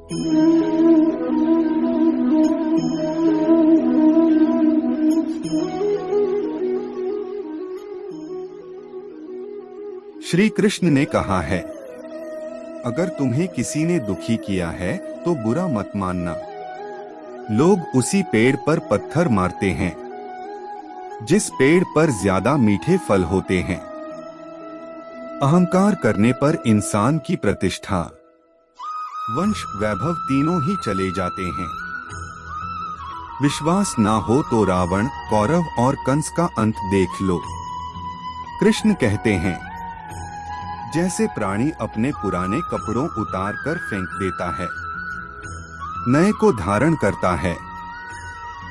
श्री कृष्ण ने कहा है, अगर तुम्हें किसी ने दुखी किया है तो बुरा मत मानना। लोग उसी पेड़ पर पत्थर मारते हैं जिस पेड़ पर ज्यादा मीठे फल होते हैं। अहंकार करने पर इंसान की प्रतिष्ठा, वंश, वैभव तीनों ही चले जाते हैं। विश्वास ना हो तो रावण, कौरव और कंस का अंत देख लो। कृष्ण कहते हैं, जैसे प्राणी अपने पुराने कपड़ों उतार कर फेंक देता है, नए को धारण करता है,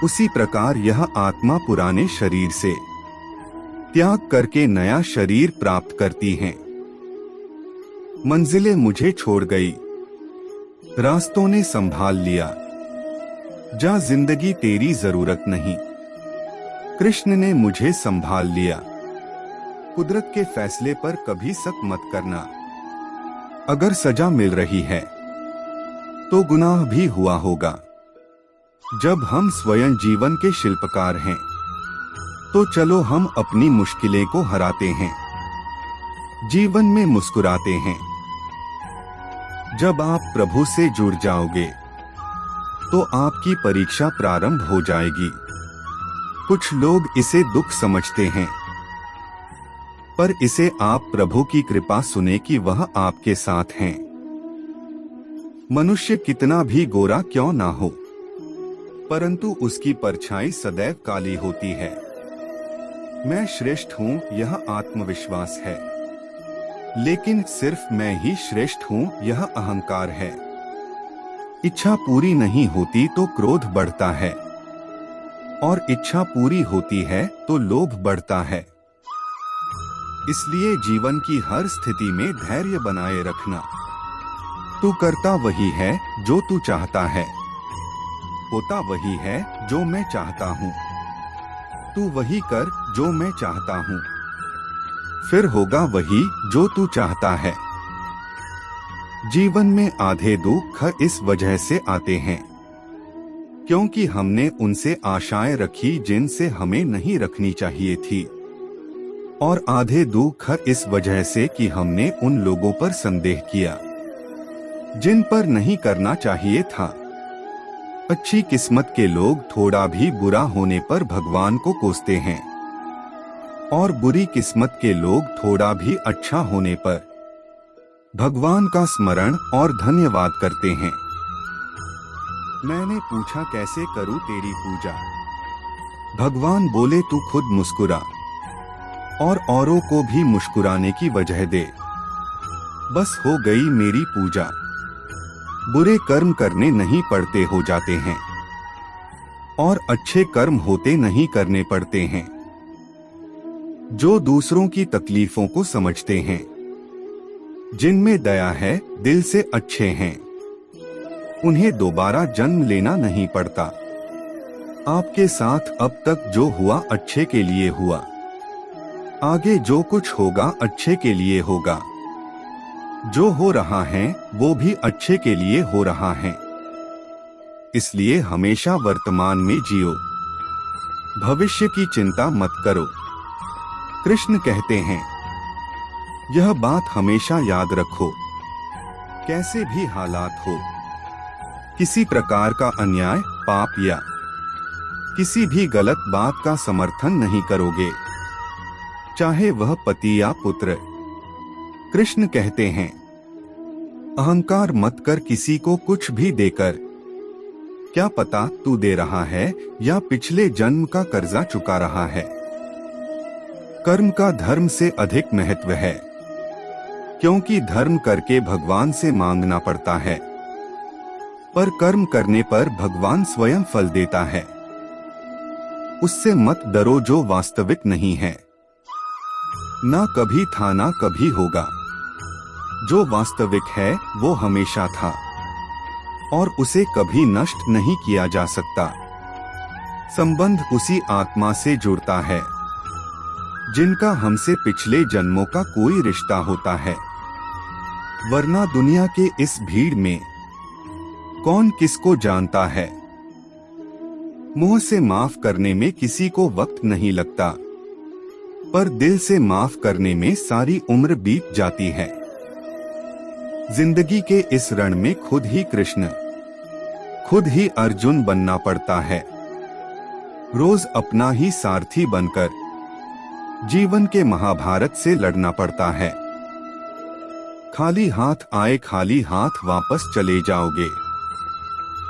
उसी प्रकार यह आत्मा पुराने शरीर से त्याग करके नया शरीर प्राप्त करती है। मंजिलें मुझे छोड़ गई, रास्तों ने संभाल लिया, जा जिंदगी तेरी जरूरत नहीं। कृष्ण ने मुझे संभाल लिया। कुदरत के फैसले पर कभी शक मत करना। अगर सजा मिल रही है तो गुनाह भी हुआ होगा। जब हम स्वयं जीवन के शिल्पकार हैं तो चलो हम अपनी मुश्किलें को हराते हैं, जीवन में मुस्कुराते हैं। जब आप प्रभु से जुड़ जाओगे तो आपकी परीक्षा प्रारंभ हो जाएगी। कुछ लोग इसे दुख समझते हैं, पर इसे आप प्रभु की कृपा सुने कि वह आपके साथ हैं। मनुष्य कितना भी गोरा क्यों ना हो, परंतु उसकी परछाई सदैव काली होती है। मैं श्रेष्ठ हूँ यह आत्मविश्वास है, लेकिन सिर्फ मैं ही श्रेष्ठ हूँ यह अहंकार है। इच्छा पूरी नहीं होती तो क्रोध बढ़ता है, और इच्छा पूरी होती है तो लोभ बढ़ता है। इसलिए जीवन की हर स्थिति में धैर्य बनाए रखना। तू करता वही है जो तू चाहता है, होता वही है जो मैं चाहता हूँ। तू वही कर जो मैं चाहता हूँ, फिर होगा वही जो तू चाहता है। जीवन में आधे दुख इस वजह से आते हैं क्योंकि हमने उनसे आशाएं रखी जिनसे हमें नहीं रखनी चाहिए थी, और आधे दुख इस वजह से कि हमने उन लोगों पर संदेह किया जिन पर नहीं करना चाहिए था। अच्छी किस्मत के लोग थोड़ा भी बुरा होने पर भगवान को कोसते हैं, और बुरी किस्मत के लोग थोड़ा भी अच्छा होने पर भगवान का स्मरण और धन्यवाद करते हैं। मैंने पूछा, कैसे करूं तेरी पूजा? भगवान बोले, तू खुद मुस्कुरा और औरों को भी मुस्कुराने की वजह दे, बस हो गई मेरी पूजा। बुरे कर्म करने नहीं पड़ते हो जाते हैं, और अच्छे कर्म होते नहीं करने पड़ते हैं। जो दूसरों की तकलीफों को समझते हैं, जिनमें दया है, दिल से अच्छे हैं, उन्हें दोबारा जन्म लेना नहीं पड़ता। आपके साथ अब तक जो हुआ अच्छे के लिए हुआ, आगे जो कुछ होगा अच्छे के लिए होगा। जो हो रहा है वो भी अच्छे के लिए हो रहा है। इसलिए हमेशा वर्तमान में जियो, भविष्य की चिंता मत करो। कृष्ण कहते हैं, यह बात हमेशा याद रखो, कैसे भी हालात हो, किसी प्रकार का अन्याय, पाप या किसी भी गलत बात का समर्थन नहीं करोगे, चाहे वह पति या पुत्र। कृष्ण कहते हैं, अहंकार मत कर किसी को कुछ भी देकर। क्या पता तू दे रहा है या पिछले जन्म का कर्जा चुका रहा है। कर्म का धर्म से अधिक महत्व है, क्योंकि धर्म करके भगवान से मांगना पड़ता है, पर कर्म करने पर भगवान स्वयं फल देता है। उससे मत डरो जो वास्तविक नहीं है, ना कभी था ना कभी होगा। जो वास्तविक है वो हमेशा था, और उसे कभी नष्ट नहीं किया जा सकता। संबंध उसी आत्मा से जुड़ता है जिनका हमसे पिछले जन्मों का कोई रिश्ता होता है, वरना दुनिया के इस भीड़ में कौन किसको जानता है। मुंह से माफ करने में किसी को वक्त नहीं लगता, पर दिल से माफ करने में सारी उम्र बीत जाती है। जिंदगी के इस रण में खुद ही कृष्ण, खुद ही अर्जुन बनना पड़ता है। रोज अपना ही सारथी बनकर जीवन के महाभारत से लड़ना पड़ता है। खाली हाथ आए खाली हाथ वापस चले जाओगे।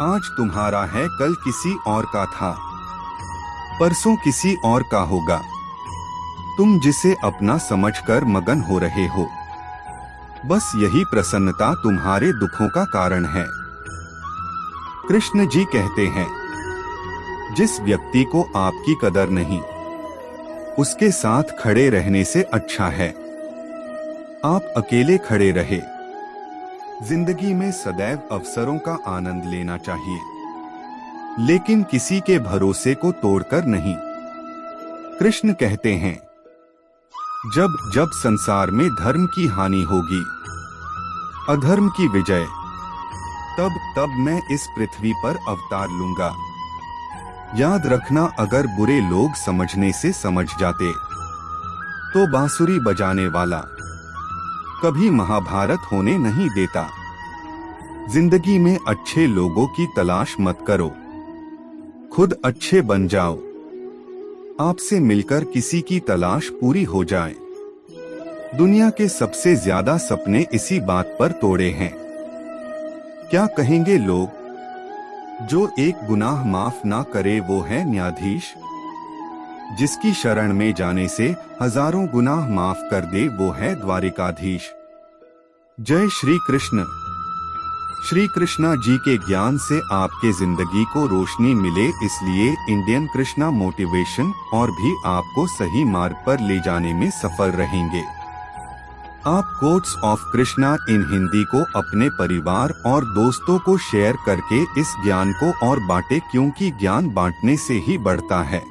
आज तुम्हारा है कल किसी और का था, परसों किसी और का होगा। तुम जिसे अपना समझकर मगन हो रहे हो, बस यही प्रसन्नता तुम्हारे दुखों का कारण है। कृष्ण जी कहते हैं, जिस व्यक्ति को आपकी कदर नहीं, उसके साथ खड़े रहने से अच्छा है आप अकेले खड़े रहे। जिंदगी में सदैव अवसरों का आनंद लेना चाहिए, लेकिन किसी के भरोसे को तोड़कर नहीं। कृष्ण कहते हैं, जब जब संसार में धर्म की हानि होगी, अधर्म की विजय, तब तब मैं इस पृथ्वी पर अवतार लूंगा। याद रखना, अगर बुरे लोग समझने से समझ जाते तो बांसुरी बजाने वाला कभी महाभारत होने नहीं देता। जिंदगी में अच्छे लोगों की तलाश मत करो, खुद अच्छे बन जाओ। आपसे मिलकर किसी की तलाश पूरी हो जाए। दुनिया के सबसे ज्यादा सपने इसी बात पर तोड़े हैं। क्या कहेंगे लोग? जो एक गुनाह माफ ना करे वो है न्यायाधीश। जिसकी शरण में जाने से हजारों गुनाह माफ कर दे वो है द्वारिकाधीश। जय श्री कृष्ण। श्री कृष्णा जी के ज्ञान से आपके जिंदगी को रोशनी मिले, इसलिए इंडियन कृष्णा मोटिवेशन और भी आपको सही मार्ग पर ले जाने में सफल रहेंगे। आप कोट्स ऑफ कृष्णा इन हिंदी को अपने परिवार और दोस्तों को शेयर करके इस ज्ञान को और बांटे, क्योंकि ज्ञान बांटने से ही बढ़ता है।